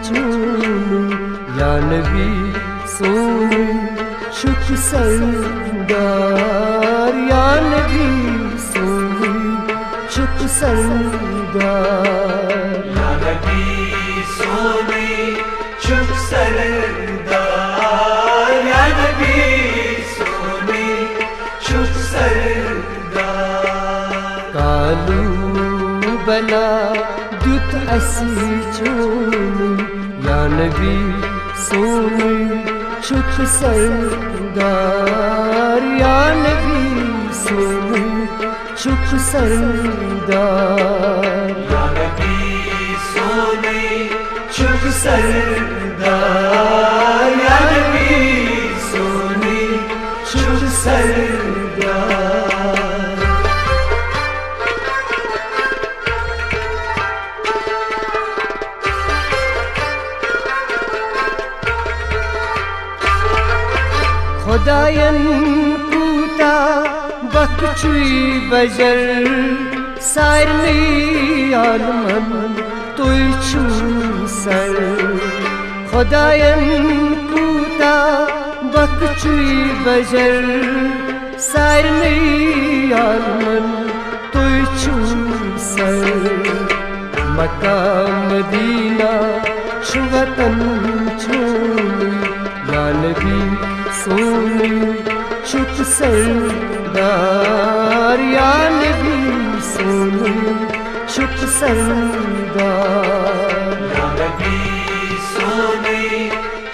چون یا نبی سونی شک سردار یا نبی سونی شک سردار یا نبی سونی شک سردار یا نبی سونی شک سردار کالو بلا دت اسی چونی یا نبی سونی شک سردار یا نبی سونی شک سردار یا نبی سونی شک سردار یا نبی سونی شک سردار خداین کوتا بخچوی بجر سارنی عالمن توی چو سر خداین کوتا بخچوی بجر سارنی عالمن توی چو سر مکہ مدینہ چو وطن چونی یا نبی سونی شک سردار یا نبی سونی شک سردار یا نبی سونی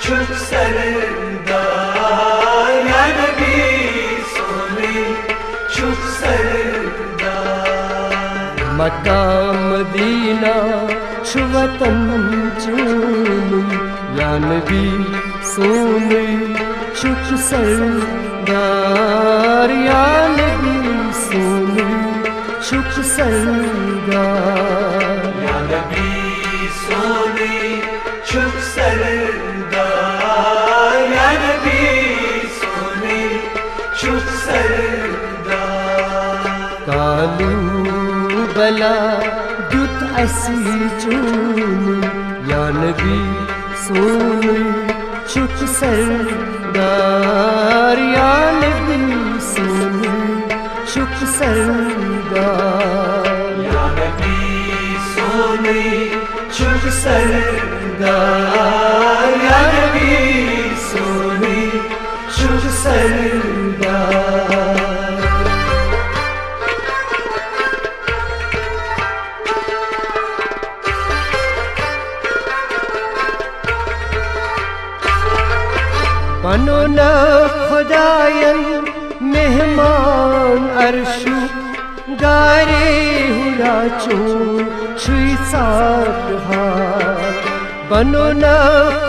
شک سردار یا نبی سونی شک سردار مکہ مدینہ چو وطن چونی یا نبی سونی شک سردار یا نبی سونی شک سردار یا نبی سونی شک سردار یا نبی سونی شک سردار کالو بلا دت اسی چونی یا نبی سونی شک سردار یا نبی سونی شک سردار یا نبی سونی شک سردار یا نبی سونی شک سردار بنو نا خداین مہمان عرشو گارے ہورا چون چھوئی ساتھ ہاتھ بنو نا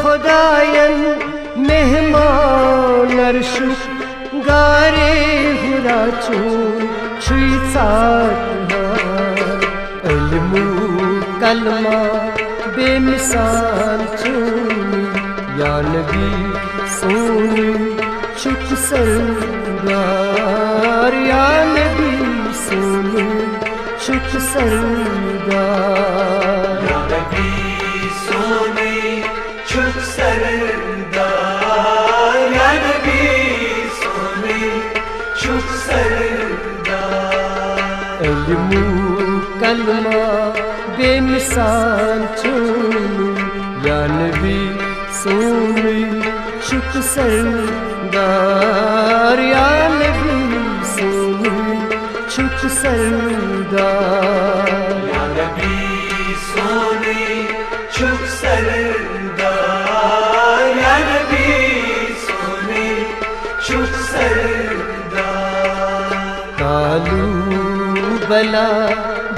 خداین مہمان عرشو گارے ہورا چون چھوئی ساتھ ہاتھ علم و کلمہ بے مثال چونی یا نبی سونی شک سردار یا نبی سونی شک سردار یا نبی سونی شک سردار یا نبی سونی شک سردار علم و کلمہ بے مثال چونی یا نبی سونی شک سردار یا نبی سونی شک سردار یا نبی سونی شک سردار یا نبی سونی شک سردار کالو بلا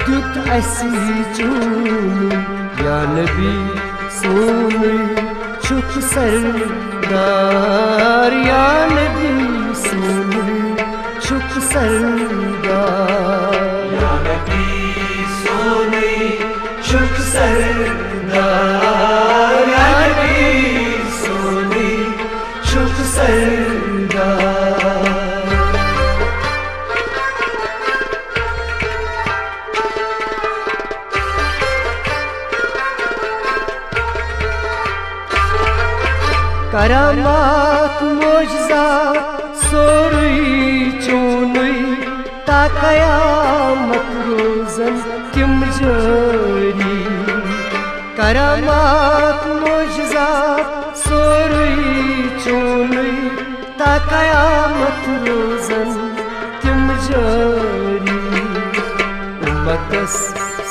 دت اسی چونی یا نبی سونی شک سردار یا نبی سونی شک سردار یا نبی سونی شک سردار یا نبی سونی شک سردار کرامات معجزات سورُے چونُے تا قیامت روزن تِم جٲری کرامات معجزات سورُے چونُے تا قیامت روزن تِم جٲری اُمتس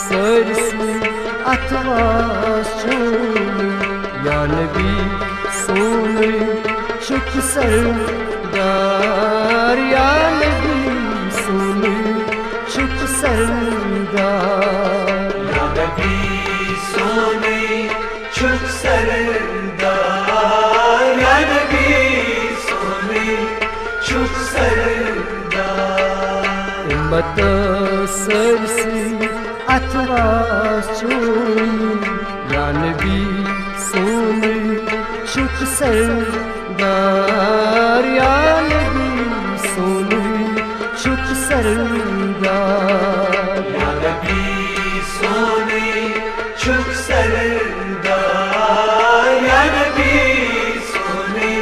سٲرسٕے اتھواس چونُے یا نبی سونُے چھُکھ سردار یا نبی سونُے چھُکھ سردار یا نبی سونے چھک سردار یا نبی سونے چھک سردار اُمت سٲرسٕے اتھواس چونُے یا نبی سونُے چھُکھ سردار یا نبی سونُے چھُکھ سردار یا نبی سونے چھک سردار یا نبی سونے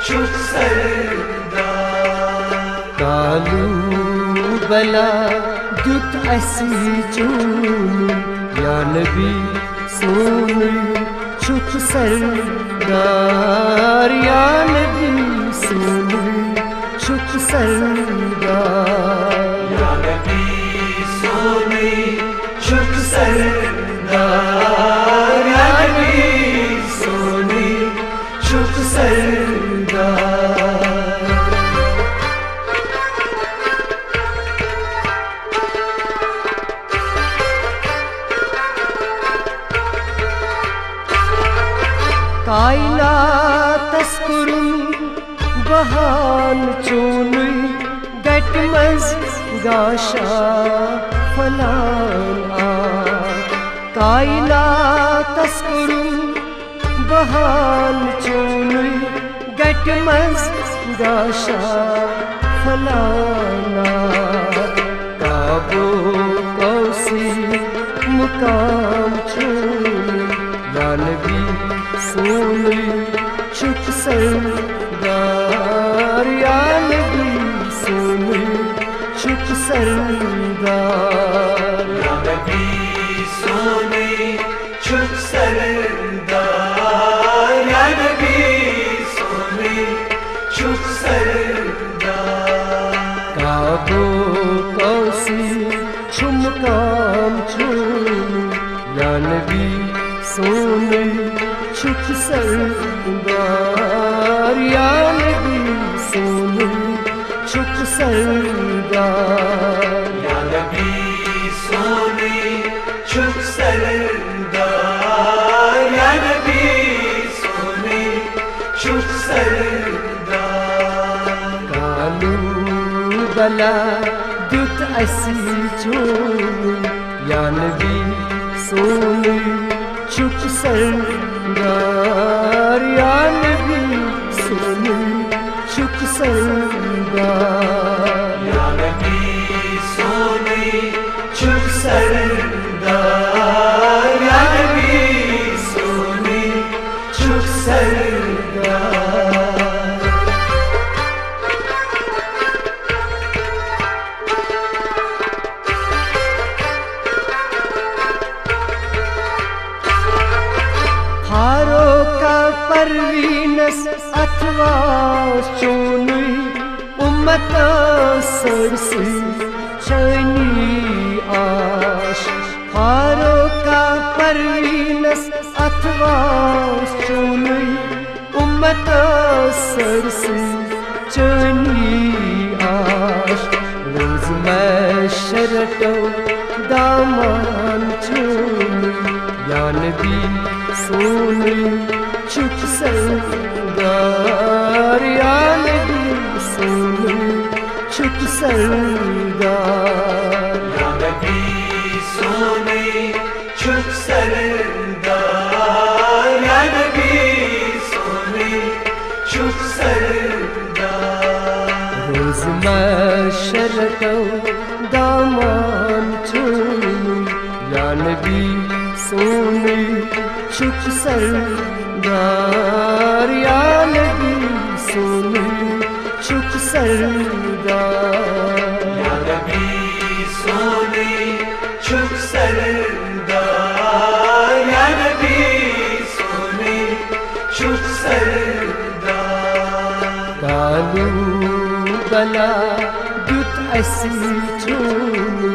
چھک سردار کالو بلا دیُت اَسہِ چوٗنہٕ یا نبی سونُے چھُکھ سردار یا نبی سونُے چھُکھ سردار یا نبی سونے چھک سردار یا نبی سونے چھک سردار کائناتس کوٚرُن بہان چونُے گٹہِ منٛز گاشا پھلان آب کائناتس کوٚرُن بہان چونُے گٹہِ منٛز گاشا پھلان آب کعبو کوثی مقام چونُے یا نبی سونُے چھُکھ سردار یا نبی سونُے چھُکھ سردار یا نبی سونے چھک سردار یا نبی سونے چھک سردار کعبو کوثی چھُ مقام چونُے یا نبی سونُے چھُکھ سردار یا نبی سونُے چھُکھ سردار یا نبی سونے چھک سردار یا نبی سونے چھک سردار کالو بلا دیُت اَسہِ چونُے یا نبی سونُے چھُکھ سردار یا نبی سونُے چھُکھ سردار یا نبی سونے چھک سردار یا نبی سونے چھک سردار فاروقا پروینس اتھواس چونُے اُمت سٲرسٕے چٲنی آش فاروقا پروینس اتھواس چونُے اُمت سٲرسٕے چٲنی آش روز محشر رٹو دامان چونُے یا نبی سونُے چھُکھ سردار یا نبی سونُے چھُکھ سردار یا نبی سونے چھک سردار یا نبی سونے چھک سردار روز محشر رٹو دامان چونُے یا نبی سونُے چھُکھ سردار یا سردار یا نبی سونے چک سردار یا نبی سونے چک سردار کالو بلا دیت اسی چونی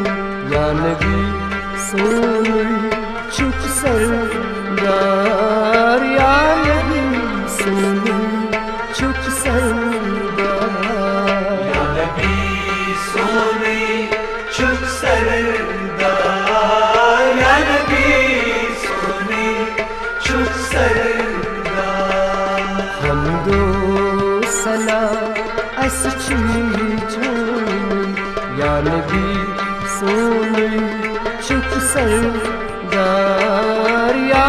یا نبی سونی چک سردار یا نبی سونی چک سردار یا نبی سونے چک سردار یا نبی سونے چک سردار حمد و ثنا اس چونی چونی یا نبی سونی چک سردار یا